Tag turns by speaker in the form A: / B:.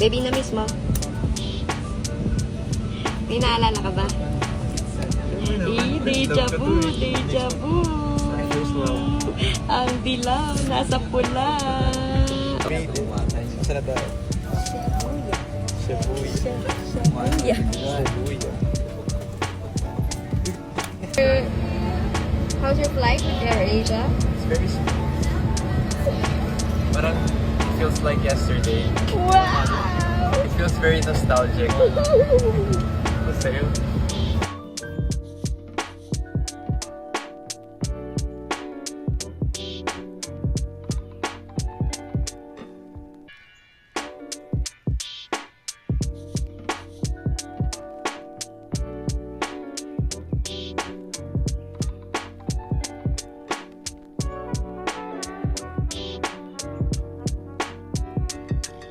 A: Baby, na-miss mo? May naalala ka ba? Deja vu, deja vu. Ang dilaw, nasa pula.
B: Saan na ba? Shibuya.
A: How's your flight with AirAsia?
B: It's very smooth. Parang it feels like yesterday.
A: Wow!
B: It feels very nostalgic. Sa'yo?